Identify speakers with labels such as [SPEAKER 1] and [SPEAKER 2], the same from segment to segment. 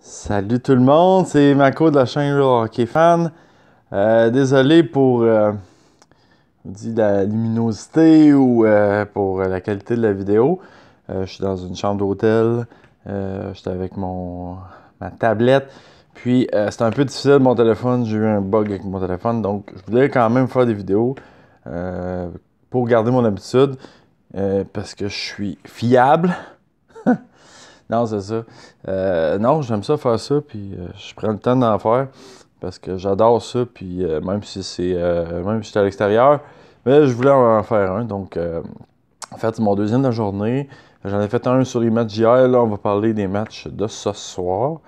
[SPEAKER 1] Salut tout le monde, c'est Mako de la chaîne Real Hockey Fan. Désolé pour la luminosité ou pour la qualité de la vidéo. Je suis dans une chambre d'hôtel. J'étais avec ma tablette. Puis c'était un peu difficile mon téléphone. J'ai eu un bug avec mon téléphone. Donc je voulais quand même faire des vidéos pour garder mon habitude. Parce que je suis fiable. Non, c'est ça. Non, j'aime ça faire ça, puis je prends le temps d'en faire parce que j'adore ça, puis même si j'étais à l'extérieur, mais je voulais en faire un. Donc, en fait, c'est mon deuxième de la journée. J'en ai fait un sur les matchs d'hier. Là, on va parler des matchs de ce soir.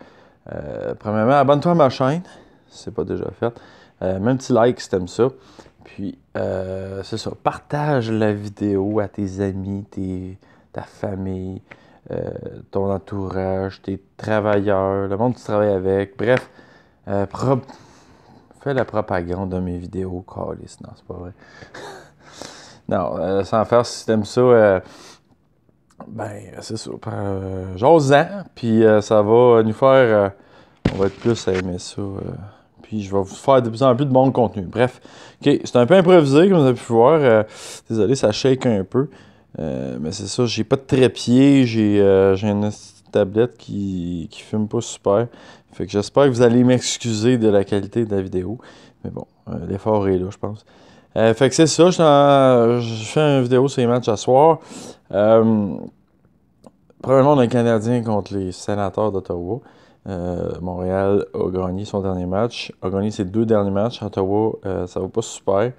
[SPEAKER 1] Premièrement, abonne-toi à ma chaîne, si c'est pas déjà fait. Mets un petit like si t'aimes ça. Puis, c'est ça. Partage la vidéo à tes amis, ta famille. Ton entourage, tes travailleurs, le monde que tu travailles avec. Bref, fais la propagande de mes vidéos. Calisse, non, c'est pas vrai. Non, sans faire, si t'aimes ça, ben, c'est ça. J'ose-en, puis ça va nous faire. On va être plus à aimer ça. Puis je vais vous faire de plus en plus de bon contenu. Bref, ok, c'est un peu improvisé, comme vous avez pu voir. Désolé, ça shake un peu. Mais c'est ça, j'ai pas de trépied, j'ai une tablette qui filme pas super. Fait que j'espère que vous allez m'excuser de la qualité de la vidéo. Mais bon, l'effort est là, je pense. Fait que c'est ça, je fais une vidéo sur les matchs à soir. Premièrement, on a un Canadien contre les Sénateurs d'Ottawa. Montréal a gagné son dernier match, a gagné ses deux derniers matchs. Ottawa, ça va pas super.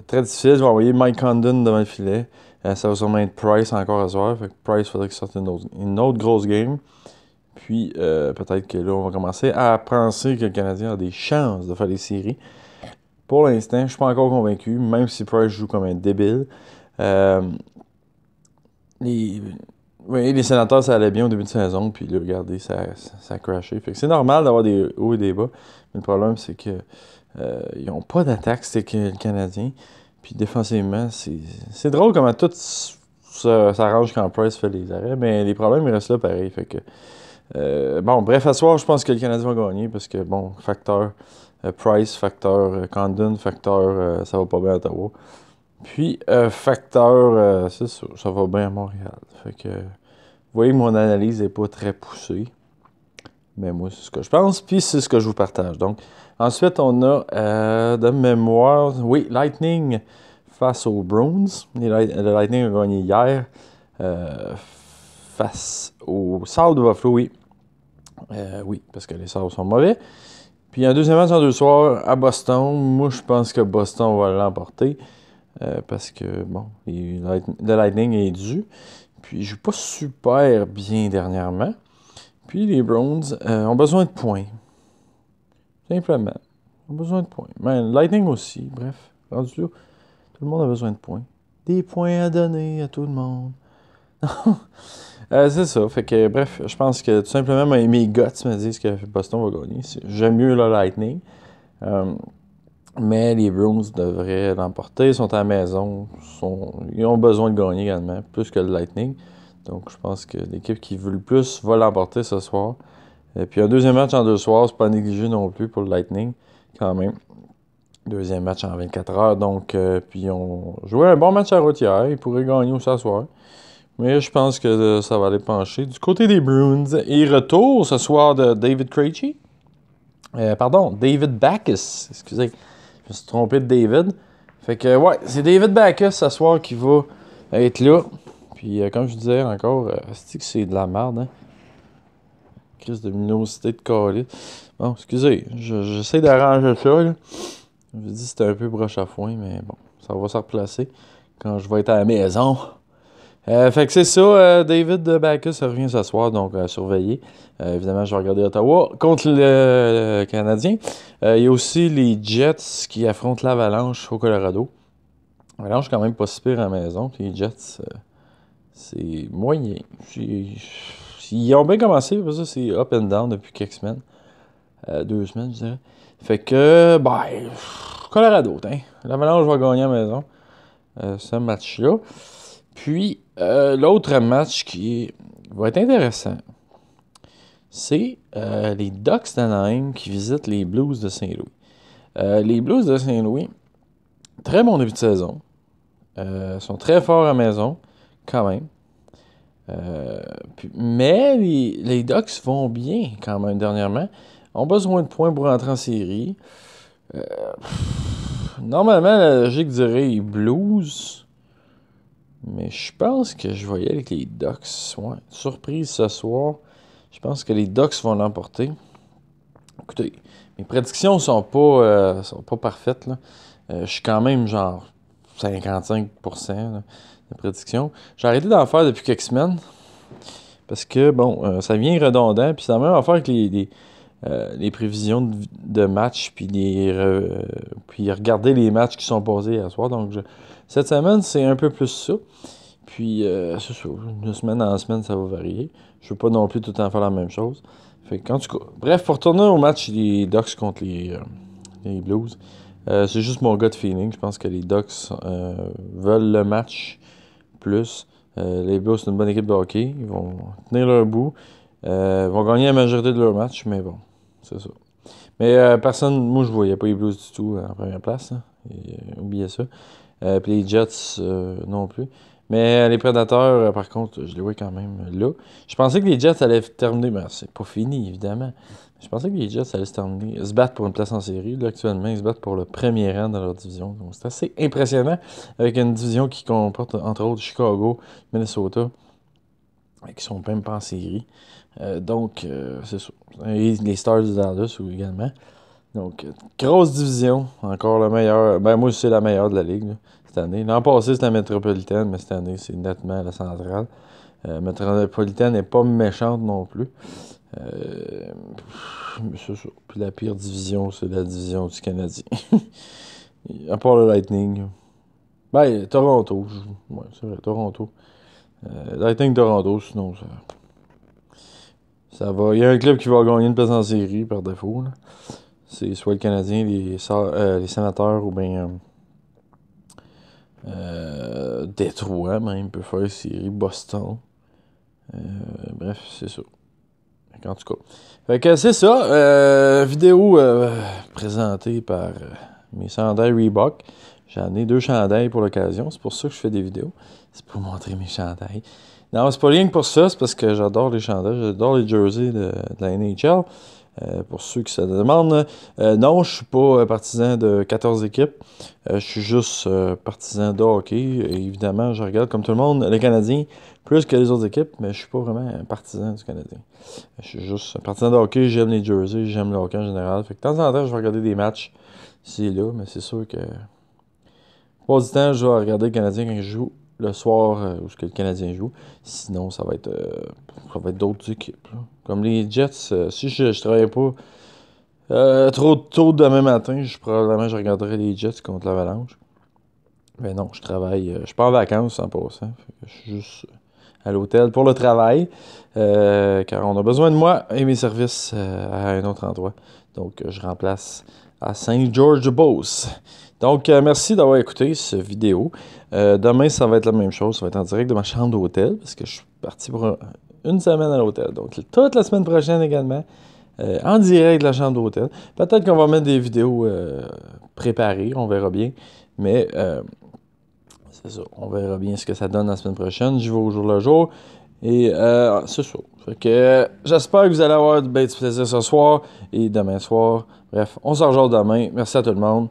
[SPEAKER 1] Très difficile, je vais envoyer Mike Condon devant le filet. Ça va sûrement être Price encore à soir. Fait que Price, il faudrait qu'il sorte une autre grosse game. Puis peut-être que là, on va commencer à penser que le Canadien a des chances de faire des séries. Pour l'instant, je ne suis pas encore convaincu, même si Price joue comme un débile. Les Sénateurs, ça allait bien au début de saison, puis là, regardez, ça a crashé. Fait que c'est normal d'avoir des hauts et des bas. Mais le problème, c'est que ils n'ont pas d'attaque, c'est que le Canadien. Puis défensivement, c'est drôle comment tout s'arrange quand Price fait les arrêts, mais les problèmes, ils restent là pareil. Fait que, bon, bref, à soir, je pense que le Canadien va gagner parce que, bon, facteur Price, facteur Condon, facteur ça va pas bien à Ottawa. Puis, facteur, c'est ça va bien à Montréal. Fait que, vous voyez, mon analyse n'est pas très poussée. Mais moi, c'est ce que je pense, puis c'est ce que je vous partage. Donc, ensuite, on a, de mémoire, oui, Lightning face aux Bruins. Le Lightning a gagné hier face aux Sabres de Buffalo, oui. Oui, parce que les Sabres sont mauvais. Puis, un deuxième match en 2 soirs à Boston. Moi, je pense que Boston va l'emporter. Parce que, bon, le Lightning est dû. Puis, il joue pas super bien dernièrement. Puis, les Browns ont besoin de points. Simplement. Ils ont besoin de points. Mais Lightning aussi, bref. Rendu là, tout le monde a besoin de points. Des points à donner à tout le monde. C'est ça. Fait que, bref, je pense que tout simplement, mes guts me disent que Boston va gagner. J'aime mieux le Lightning. Mais les Bruins devraient l'emporter. Ils sont à la maison. Ils ont besoin de gagner également, plus que le Lightning. Donc, je pense que l'équipe qui veut le plus va l'emporter ce soir. Et puis, un deuxième match en 2 soirs, c'est pas négligé non plus pour le Lightning, quand même. Deuxième match en 24 heures. Donc, puis, on jouait un bon match à routière. Ils pourraient gagner aussi ce soir. Mais je pense que ça va aller pencher. Du côté des Bruins, et retour ce soir de David Krejci. David Backes. Excusez. Je me suis trompé de David. Fait que, ouais, c'est David Backes ce soir qui va être là. Puis, comme je disais encore, c'est de la merde, hein. Crise de luminosité de colis. Bon, excusez, j'essaie d'arranger ça, là. Je vous dis c'était un peu broche à foin, mais bon, ça va se replacer quand je vais être à la maison. Fait que c'est ça, David Backes revient ce soir, donc surveiller. Évidemment, je vais regarder Ottawa contre le Canadien. Il y a aussi les Jets qui affrontent l'Avalanche au Colorado. L'Avalanche quand même pas si pire à la maison, puis les Jets, c'est moyen. Ils ont bien commencé, parce que c'est up and down depuis quelques semaines. 2 semaines, je dirais. Fait que, Colorado, l'Avalanche va gagner à la maison. Ce match-là. Puis, l'autre match qui va être intéressant, c'est les Ducks d'Anaheim qui visitent les Blues de Saint-Louis. Les Blues de Saint-Louis, très bon début de saison. Sont très forts à la maison, quand même. Mais les Ducks vont bien, quand même, dernièrement. Ont besoin de points pour entrer en série. Normalement, la logique dirait les Blues. Mais je pense que je vais y aller avec les Ducks. Ouais. Surprise ce soir. Je pense que les Ducks vont l'emporter. Écoutez, mes prédictions sont pas parfaites, là. Je suis quand même genre 55% là, de prédictions. J'ai arrêté d'en faire depuis quelques semaines. Parce que, bon, ça vient redondant. Puis c'est la même affaire avec les prévisions de matchs. Puis regarder les matchs qui sont posés à soir. Donc, cette semaine, c'est un peu plus ça. Puis, c'est ça. De semaine en semaine, ça va varier. Je veux pas non plus tout le temps faire la même chose. Fait que, en tout cas, bref, pour retourner au match des Ducks contre les Blues, c'est juste mon gut feeling. Je pense que les Ducks veulent le match plus. Les Blues, c'est une bonne équipe de hockey. Ils vont tenir leur bout. Ils vont gagner la majorité de leur match, mais bon, c'est ça. Mais moi, je voyais pas les Blues du tout en première place. Hein. Oubliez ça. Puis les Jets non plus. Mais les Prédateurs, par contre, je les vois quand même là. Je pensais que les Jets allaient terminer, mais c'est pas fini, évidemment. Je pensais que les Jets allaient se battre pour une place en série. Là, actuellement, ils se battent pour le premier rang dans leur division. Donc, c'est assez impressionnant avec une division qui comporte, entre autres, Chicago, Minnesota, qui sont même pas en série. Donc, c'est ça. Et les Stars de Dallas également. Donc, grosse division. Encore la meilleure. Ben, moi, c'est la meilleure de la ligue là, cette année. L'an passé, c'était la métropolitaine, mais cette année, c'est nettement la centrale. Métropolitaine n'est pas méchante non plus. C'est ça. Puis la pire division, c'est la division du Canadien. À part le Lightning. Ben, Toronto. Ouais, c'est vrai, Toronto. Lightning Toronto, sinon, ça va. Il y a un club qui va gagner une place en série par défaut. Là. C'est soit le Canadien, les Sénateurs ou bien Détroit, même, peut faire série, Boston. Bref, c'est ça. En tout cas. Fait que c'est ça. Vidéo présentée par mes chandails Reebok. J'en ai 2 chandails pour l'occasion. C'est pour ça que je fais des vidéos. C'est pour montrer mes chandails. Non, c'est pas rien que pour ça. C'est parce que j'adore les chandails. J'adore les jerseys de la NHL. Pour ceux qui se demandent. Non, je suis pas partisan de 14 équipes. Je suis juste partisan de hockey. Et évidemment, je regarde comme tout le monde les Canadiens plus que les autres équipes, mais je suis pas vraiment un partisan du Canadien. Je suis juste un partisan de hockey, j'aime les jerseys, j'aime le hockey en général. Fait que de temps en temps, je vais regarder des matchs ici et là, mais c'est sûr que pas du temps, je vais regarder le Canadien quand il joue le soir où que le Canadien joue. Sinon, ça va être d'autres équipes. Là. Comme les Jets, si je travaillais pas trop tôt demain matin, probablement je regarderais les Jets contre l'Avalanche. Mais non, je travaille. Je suis pas en vacances en passant. Je suis juste à l'hôtel pour le travail. Car on a besoin de moi et mes services à un autre endroit. Donc, je remplace à Saint-George-de-Beauce. Donc, merci d'avoir écouté cette vidéo. Demain, ça va être la même chose. Ça va être en direct de ma chambre d'hôtel parce que je suis parti pour une semaine à l'hôtel. Donc, toute la semaine prochaine également, en direct de la chambre d'hôtel. Peut-être qu'on va mettre des vidéos préparées. On verra bien. Mais c'est ça. On verra bien ce que ça donne la semaine prochaine. J'y vais au jour le jour. Et c'est ça. Fait que j'espère que vous allez avoir du plaisir ce soir et demain soir. Bref, on se rejoint demain. Merci à tout le monde.